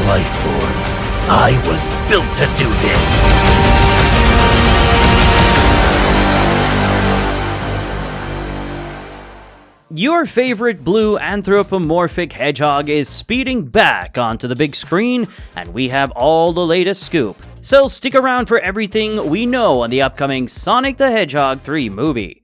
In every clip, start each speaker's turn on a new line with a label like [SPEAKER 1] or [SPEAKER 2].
[SPEAKER 1] life form. I was built to do this.
[SPEAKER 2] Your favorite blue anthropomorphic hedgehog is speeding back onto the big screen, and we have all the latest scoop. So stick around for everything we know on the upcoming Sonic the Hedgehog 3 movie.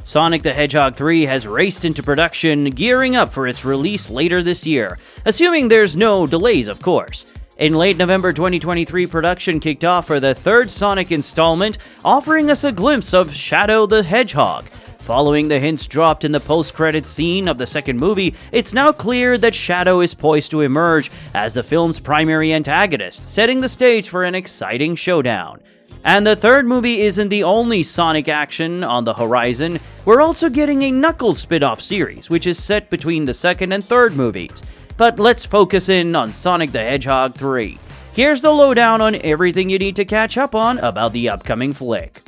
[SPEAKER 2] Sonic the Hedgehog 3 has raced into production, gearing up for its release later this year, assuming there's no delays, of course. In late November 2023, production kicked off for the third Sonic installment, offering us a glimpse of Shadow the Hedgehog. Following the hints dropped in the post-credits scene of the second movie, it's now clear that Shadow is poised to emerge as the film's primary antagonist, setting the stage for an exciting showdown. And the third movie isn't the only Sonic action on the horizon. We're also getting a Knuckles spin-off series, which is set between the second and third movies. But let's focus in on Sonic the Hedgehog 3. Here's the lowdown on everything you need to catch up on about the upcoming flick.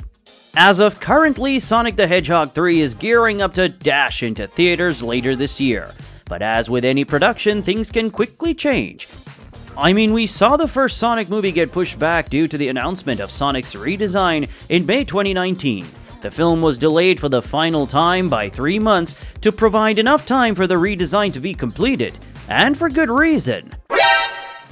[SPEAKER 2] As of currently, Sonic the Hedgehog 3 is gearing up to dash into theaters later this year. But as with any production, things can quickly change. I mean, we saw the first Sonic movie get pushed back due to the announcement of Sonic's redesign in May 2019. The film was delayed for the final time by 3 months to provide enough time for the redesign to be completed, and for good reason.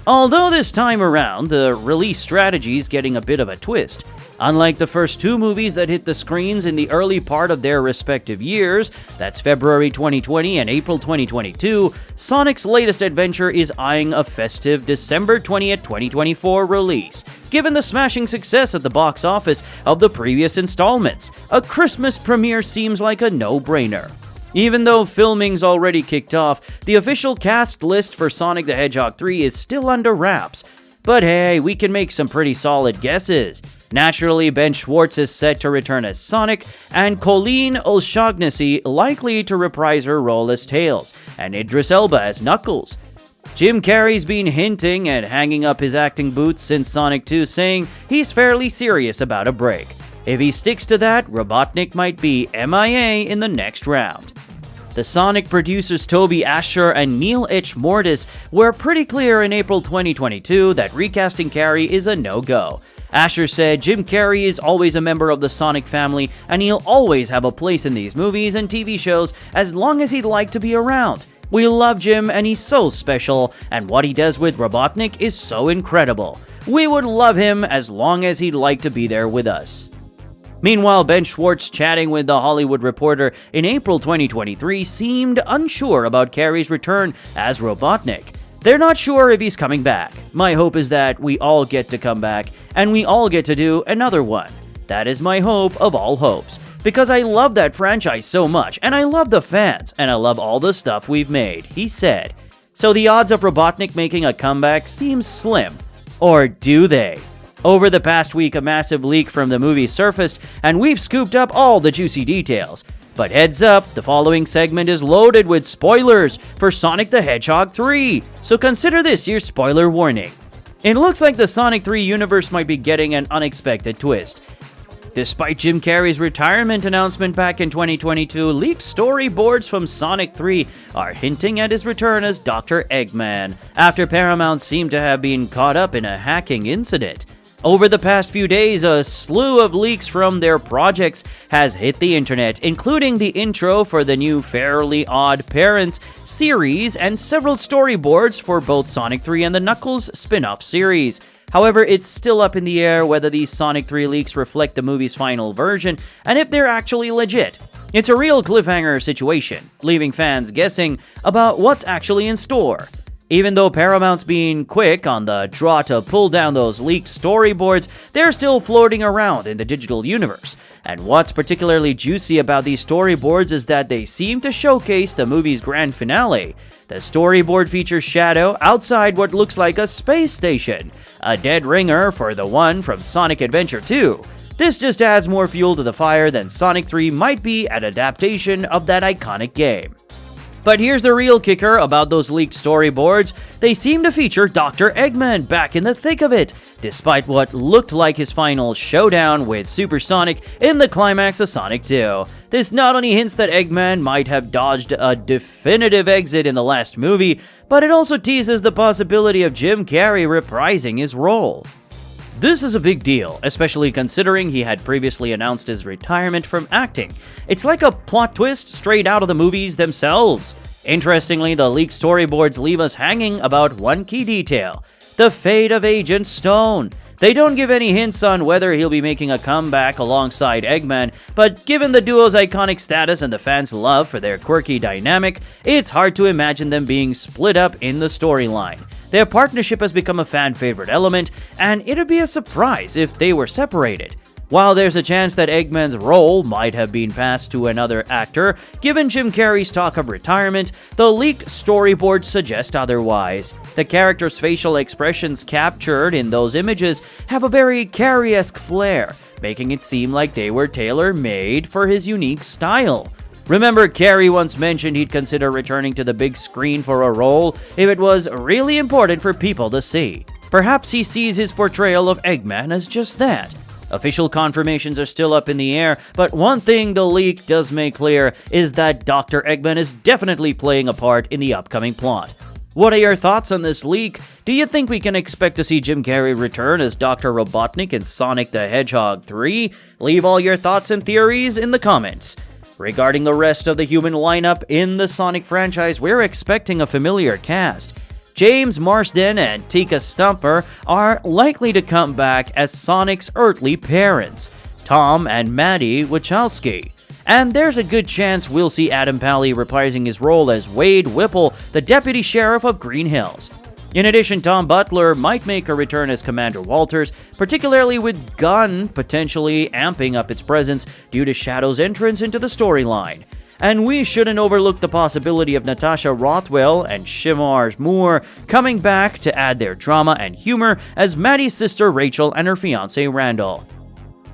[SPEAKER 2] Although this time around, the release strategy is getting a bit of a twist. Unlike the first two movies that hit the screens in the early part of their respective years, that's February 2020 and April 2022, Sonic's latest adventure is eyeing a festive December 20th, 2024 release. Given the smashing success at the box office of the previous installments, a Christmas premiere seems like a no-brainer. Even though filming's already kicked off, the official cast list for Sonic the Hedgehog 3 is still under wraps. But hey, we can make some pretty solid guesses. Naturally, Ben Schwartz is set to return as Sonic, and Colleen O'Shaughnessy likely to reprise her role as Tails, and Idris Elba as Knuckles. Jim Carrey's been hinting at hanging up his acting boots since Sonic 2, saying he's fairly serious about a break. If he sticks to that, Robotnik might be MIA in the next round. The Sonic producers Toby Asher and Neil H. Mortis were pretty clear in April 2022 that recasting Carrey is a no-go. Asher said Jim Carrey is always a member of the Sonic family and he'll always have a place in these movies and TV shows as long as he'd like to be around. We love Jim and he's so special, and what he does with Robotnik is so incredible. We would love him as long as he'd like to be there with us. Meanwhile, Ben Schwartz, chatting with The Hollywood Reporter in April 2023, seemed unsure about Carrey's return as Robotnik. They're not sure if he's coming back. My hope is that we all get to come back, and we all get to do another one. That is my hope of all hopes, because I love that franchise so much, and I love the fans, and I love all the stuff we've made, he said. So the odds of Robotnik making a comeback seem slim. Or do they? Over the past week, a massive leak from the movie surfaced, and we've scooped up all the juicy details. But heads up, the following segment is loaded with spoilers for Sonic the Hedgehog 3, so consider this your spoiler warning. It looks like the Sonic 3 universe might be getting an unexpected twist. Despite Jim Carrey's retirement announcement back in 2022, leaked storyboards from Sonic 3 are hinting at his return as Dr. Eggman, after Paramount seemed to have been caught up in a hacking incident. Over the past few days, a slew of leaks from their projects has hit the internet, including the intro for the new Fairly Odd Parents series and several storyboards for both Sonic 3 and the Knuckles spin-off series. However, it's still up in the air whether these Sonic 3 leaks reflect the movie's final version and if they're actually legit. It's a real cliffhanger situation, leaving fans guessing about what's actually in store. Even though Paramount's being quick on the draw to pull down those leaked storyboards, they're still floating around in the digital universe. And what's particularly juicy about these storyboards is that they seem to showcase the movie's grand finale. The storyboard features Shadow outside what looks like a space station, a dead ringer for the one from Sonic Adventure 2. This just adds more fuel to the fire than Sonic 3 might be an adaptation of that iconic game. But here's the real kicker about those leaked storyboards. They seem to feature Dr. Eggman back in the thick of it, despite what looked like his final showdown with Super Sonic in the climax of Sonic 2. This not only hints that Eggman might have dodged a definitive exit in the last movie, but it also teases the possibility of Jim Carrey reprising his role. This is a big deal, especially considering he had previously announced his retirement from acting. It's like a plot twist straight out of the movies themselves. Interestingly, the leaked storyboards leave us hanging about one key detail: the fate of Agent Stone. They don't give any hints on whether he'll be making a comeback alongside Eggman, but given the duo's iconic status and the fans' love for their quirky dynamic, it's hard to imagine them being split up in the storyline. Their partnership has become a fan-favorite element, and it'd be a surprise if they were separated. While there's a chance that Eggman's role might have been passed to another actor, given Jim Carrey's talk of retirement, the leaked storyboards suggest otherwise. The character's facial expressions captured in those images have a very Carrey-esque flair, making it seem like they were tailor-made for his unique style. Remember, Carrey once mentioned he'd consider returning to the big screen for a role if it was really important for people to see. Perhaps he sees his portrayal of Eggman as just that. Official confirmations are still up in the air, but one thing the leak does make clear is that Dr. Eggman is definitely playing a part in the upcoming plot. What are your thoughts on this leak? Do you think we can expect to see Jim Carrey return as Dr. Robotnik in Sonic the Hedgehog 3? Leave all your thoughts and theories in the comments. Regarding the rest of the human lineup in the Sonic franchise, we're expecting a familiar cast. James Marsden and Tika Stumper are likely to come back as Sonic's earthly parents, Tom and Maddie Wachowski. And there's a good chance we'll see Adam Pally reprising his role as Wade Whipple, the deputy sheriff of Green Hills. In addition, Tom Butler might make a return as Commander Walters, particularly with Gunn potentially amping up its presence due to Shadow's entrance into the storyline. And we shouldn't overlook the possibility of Natasha Rothwell and Shimar Moore coming back to add their drama and humor as Maddie's sister Rachel and her fiancé Randall.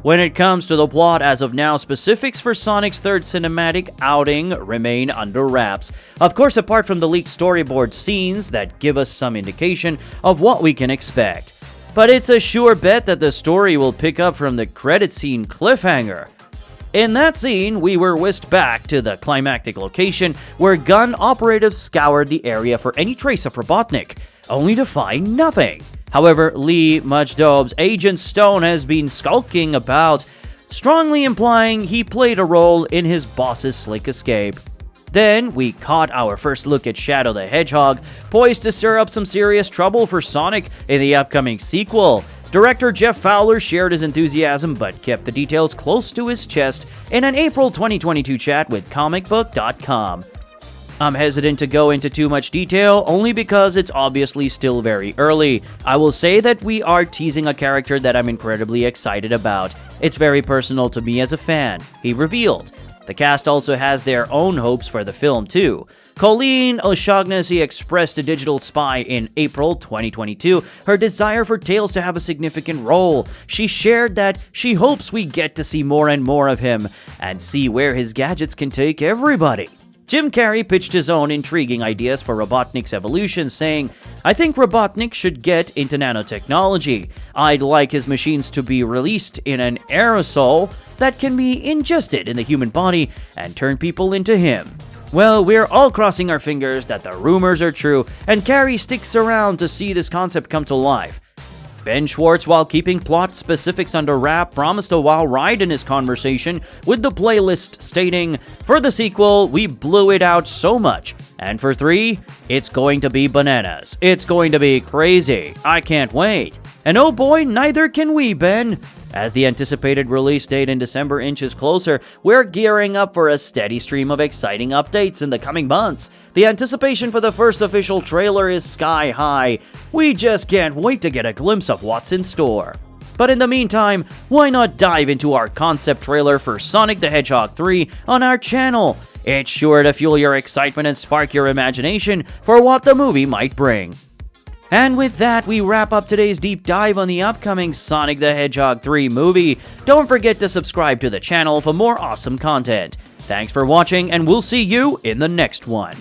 [SPEAKER 2] When it comes to the plot as of now, specifics for Sonic's third cinematic outing remain under wraps. Of course, apart from the leaked storyboard scenes that give us some indication of what we can expect. But it's a sure bet that the story will pick up from the credit scene cliffhanger. In that scene, we were whisked back to the climactic location where Gunn operatives scoured the area for any trace of Robotnik, only to find nothing. However, Lee Majdoub's Agent Stone has been skulking about, strongly implying he played a role in his boss's slick escape. Then, we caught our first look at Shadow the Hedgehog, poised to stir up some serious trouble for Sonic in the upcoming sequel. Director Jeff Fowler shared his enthusiasm but kept the details close to his chest in an April 2022 chat with comicbook.com. I'm hesitant to go into too much detail, only because it's obviously still very early. I will say that we are teasing a character that I'm incredibly excited about. It's very personal to me as a fan, he revealed. The cast also has their own hopes for the film too. Colleen O'Shaughnessy expressed to Digital Spy in April 2022 her desire for Tails to have a significant role. She shared that she hopes we get to see more and more of him, and see where his gadgets can take everybody. Jim Carrey pitched his own intriguing ideas for Robotnik's evolution, saying, "I think Robotnik should get into nanotechnology. I'd like his machines to be released in an aerosol that can be ingested in the human body and turn people into him." Well, we're all crossing our fingers that the rumors are true, and Carrey sticks around to see this concept come to life. Ben Schwartz, while keeping plot specifics under wrap, promised a wild ride in his conversation with the playlist, stating, "For the sequel, we blew it out so much. And for 3, it's going to be bananas. It's going to be crazy. I can't wait. And oh boy, neither can we, Ben." As the anticipated release date in December inches closer, we're gearing up for a steady stream of exciting updates in the coming months. The anticipation for the first official trailer is sky high. We just can't wait to get a glimpse of what's in store. But in the meantime, why not dive into our concept trailer for Sonic the Hedgehog 3 on our channel? It's sure to fuel your excitement and spark your imagination for what the movie might bring. And with that, we wrap up today's deep dive on the upcoming Sonic the Hedgehog 3 movie. Don't forget to subscribe to the channel for more awesome content. Thanks for watching, and we'll see you in the next one.